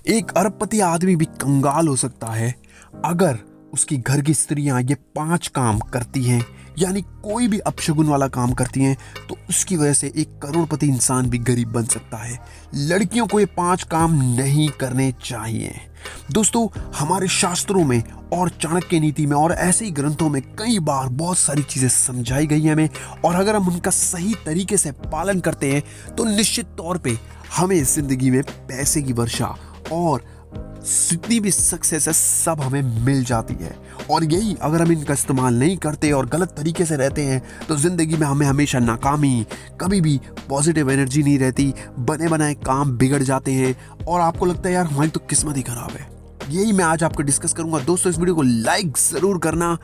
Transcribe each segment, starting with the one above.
एक अरबपति आदमी भी कंगाल हो सकता है अगर उसकी घर की स्त्रियां ये 5 काम करती हैं, यानी कोई भी अपशगुन वाला काम करती हैं, तो उसकी वजह से एक करोड़पति इंसान भी गरीब बन सकता है। लड़कियों को ये 5 काम नहीं करने चाहिए। दोस्तों, हमारे शास्त्रों में और चाणक्य नीति में और ऐसे ही ग्रंथों में कई बार बहुत सारी चीजें समझाई गई हैं हमें, और अगर हम उनका सही तरीके से पालन करते हैं तो निश्चित तौर पे हमें जिंदगी में पैसे की वर्षा और जितनी भी सक्सेस है सब हमें मिल जाती है। और यही अगर हम इनका इस्तेमाल नहीं करते और गलत तरीके से रहते हैं तो जिंदगी में हमें हमेशा नाकामी, कभी भी पॉजिटिव एनर्जी नहीं रहती, बने बनाए काम बिगड़ जाते हैं और आपको लगता है यार हमारी तो किस्मत ही खराब है। यही मैं आज आपको डिस्कस करूंगा। दोस्तों, इस वीडियो को लाइक जरूर करना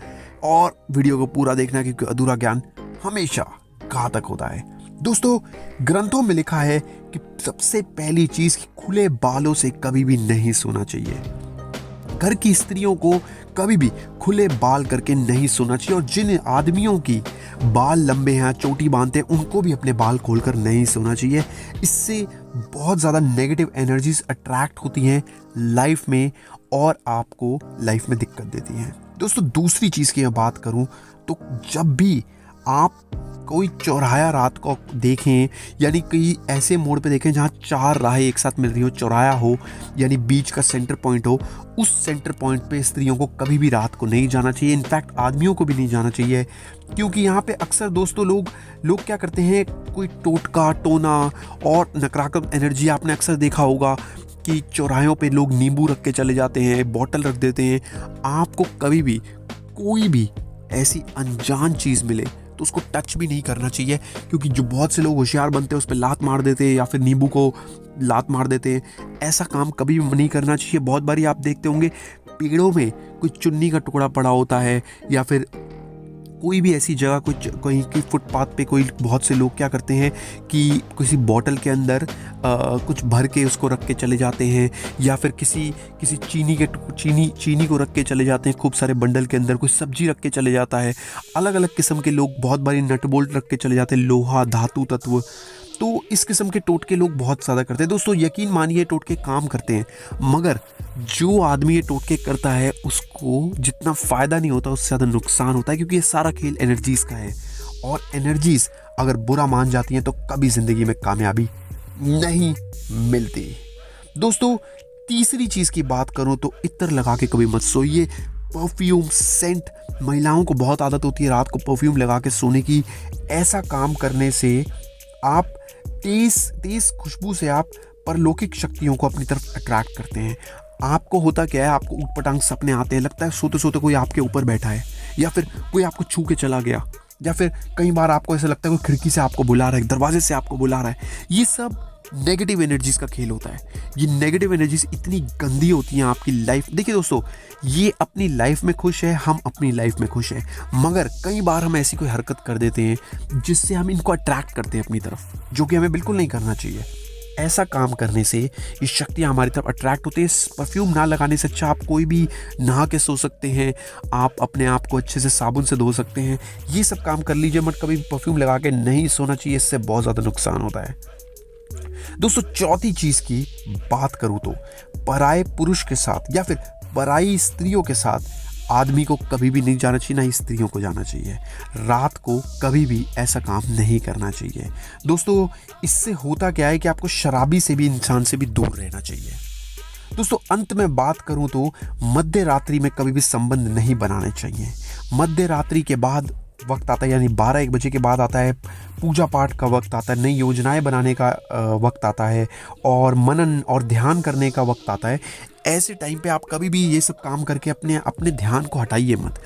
और वीडियो को पूरा देखना, क्योंकि अधूरा ज्ञान हमेशा घातक होता है। दोस्तों, ग्रंथों में लिखा है कि सबसे पहली चीज कि खुले बालों से कभी भी नहीं सोना चाहिए। घर की स्त्रियों को कभी भी खुले बाल करके नहीं सोना चाहिए, और जिन आदमियों की बाल लंबे हैं, चोटी बांधते हैं, उनको भी अपने बाल खोलकर नहीं सोना चाहिए। इससे बहुत ज़्यादा नेगेटिव एनर्जीज अट्रैक्ट होती हैं लाइफ में और आपको लाइफ में दिक्कत देती हैं। दोस्तों, दूसरी चीज़ की मैं बात करूं तो जब भी आप कोई चौराहा रात को देखें, यानी कई ऐसे मोड़ पे देखें जहाँ 4 राहें एक साथ मिल रही हो, चौराहा हो यानी बीच का सेंटर पॉइंट हो, उस सेंटर पॉइंट पे स्त्रियों को कभी भी रात को नहीं जाना चाहिए। इनफैक्ट आदमियों को भी नहीं जाना चाहिए, क्योंकि यहाँ पे अक्सर दोस्तों लोग क्या करते हैं, कोई टोटका टोना और नकारात्मक एनर्जी। आपने अक्सर देखा होगा कि चौराहों पे लोग नींबू रख के चले जाते हैं, बॉटल रख देते हैं। आपको कभी भी कोई भी ऐसी अनजान चीज़ मिले तो उसको टच भी नहीं करना चाहिए, क्योंकि जो बहुत से लोग होशियार बनते हैं उस पर लात मार देते हैं या फिर नींबू को लात मार देते हैं। ऐसा काम कभी भी नहीं करना चाहिए। बहुत बारी आप देखते होंगे पेड़ों में कोई चुन्नी का टुकड़ा पड़ा होता है, या फिर कोई भी ऐसी जगह, कुछ कहीं की फुटपाथ पे कोई बहुत से लोग क्या करते हैं कि किसी बॉटल के अंदर कुछ भर के उसको रख के चले जाते हैं, या फिर किसी चीनी को रख के चले जाते हैं खूब सारे बंडल के अंदर, कोई सब्जी रख के चले जाता है। अलग अलग किस्म के लोग बहुत बारी नट बोल्ट रख के चले जाते हैं, लोहा धातु तत्व। तो इस किस्म के टोटके लोग बहुत ज़्यादा करते हैं। दोस्तों, यकीन मानिए टोटके काम करते हैं, मगर जो आदमी ये टोटके करता है उसको जितना फ़ायदा नहीं होता उससे ज़्यादा नुकसान होता है, क्योंकि ये सारा खेल एनर्जीज़ का है, और एनर्जीज़ अगर बुरा मान जाती हैं तो कभी ज़िंदगी में कामयाबी नहीं मिलती। दोस्तों, तीसरी चीज़ की बात करूँ तो इत्र लगा के कभी मत सोइए। परफ्यूम, सेंट, महिलाओं को बहुत आदत होती है रात को परफ्यूम लगा के सोने की। ऐसा काम करने से आप तेज खुशबू से आप परलौकिक शक्तियों को अपनी तरफ अट्रैक्ट करते हैं। आपको होता क्या है, आपको ऊटपटांग सपने आते हैं, लगता है सोते सोते कोई आपके ऊपर बैठा है, या फिर कोई आपको छू के चला गया, या फिर कई बार आपको ऐसा लगता है कोई खिड़की से आपको बुला रहा है, दरवाजे से आपको बुला रहा है। ये सब नेगेटिव एनर्जीज का खेल होता है। ये नेगेटिव एनर्जीज इतनी गंदी होती हैं आपकी लाइफ। देखिए दोस्तों, ये अपनी लाइफ में खुश है, हम अपनी लाइफ में खुश हैं, मगर कई बार हम ऐसी कोई हरकत कर देते हैं जिससे हम इनको अट्रैक्ट करते हैं अपनी तरफ, जो कि हमें बिल्कुल नहीं करना चाहिए। ऐसा काम करने से ये शक्तियाँ हमारी तरफ अट्रैक्ट होती है। परफ्यूम ना लगाने से अच्छा आप कोई भी नहा के सो सकते हैं, आप अपने आप को अच्छे से साबुन से धो सकते हैं। ये सब काम कर लीजिए, मत कभी परफ्यूम लगा के नहीं सोना चाहिए, इससे बहुत ज़्यादा नुकसान होता है। दोस्तों, चौथी चीज की बात करूं तो पराये पुरुष के साथ या फिर पराई स्त्रियों के साथ आदमी को कभी भी नहीं जाना चाहिए, ना ही स्त्रियों को जाना चाहिए। रात को कभी भी ऐसा काम नहीं करना चाहिए। दोस्तों, इससे होता क्या है कि आपको शराबी से भी, इंसान से भी दूर रहना चाहिए। दोस्तों, अंत में बात करूं तो मध्य रात्रि में कभी भी संबंध नहीं बनाने चाहिए। मध्य रात्रि के बाद वक्त आता है, यानी 12-1 बजे के बाद आता है, पूजा पाठ का वक्त आता है, नई योजनाएं बनाने का वक्त आता है, और मनन और ध्यान करने का वक्त आता है। ऐसे टाइम पे आप कभी भी ये सब काम करके अपने ध्यान को हटाइए मत।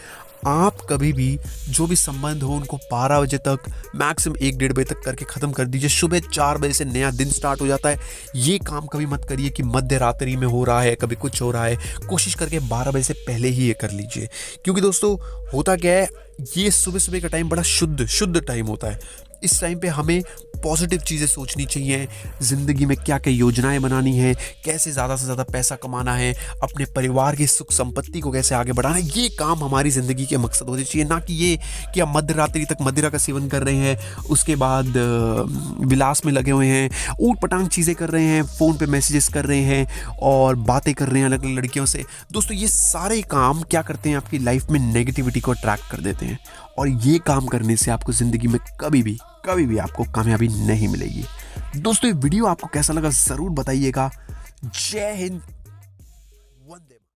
आप कभी भी जो भी संबंध हो उनको 12 बजे तक, मैक्सिमम 1-1:30 बजे तक करके ख़त्म कर दीजिए। सुबह 4 बजे से नया दिन स्टार्ट हो जाता है। ये काम कभी मत करिए कि मध्य रात्रि में हो रहा है, कभी कुछ हो रहा है। कोशिश करके 12 बजे से पहले ही ये कर लीजिए, क्योंकि दोस्तों होता क्या है, ये सुबह सुबह का टाइम बड़ा शुद्ध टाइम होता है। इस टाइम पे हमें पॉजिटिव चीज़ें सोचनी चाहिए, ज़िंदगी में क्या क्या योजनाएं बनानी है, कैसे ज़्यादा से ज़्यादा पैसा कमाना है, अपने परिवार की सुख संपत्ति को कैसे आगे बढ़ाना है। ये काम हमारी ज़िंदगी के मकसद होने चाहिए, ना कि ये कि हम मध्य रात्रि तक मदिरा का सेवन कर रहे हैं, उसके बाद विलास में लगे हुए हैं, ऊट पटांग चीज़ें कर रहे हैं, फ़ोन पे मैसेजेस कर रहे हैं और बातें कर रहे हैं अलग अलग लड़कियों से। दोस्तों ये सारे काम क्या करते हैं, आपकी लाइफ में नेगेटिविटी को अट्रैक्ट कर देते हैं, और ये काम करने से आपको ज़िंदगी में कभी भी आपको कामयाबी नहीं मिलेगी। दोस्तों ये वीडियो आपको कैसा लगा ज़रूर बताइएगा। जय हिंद, वंदे।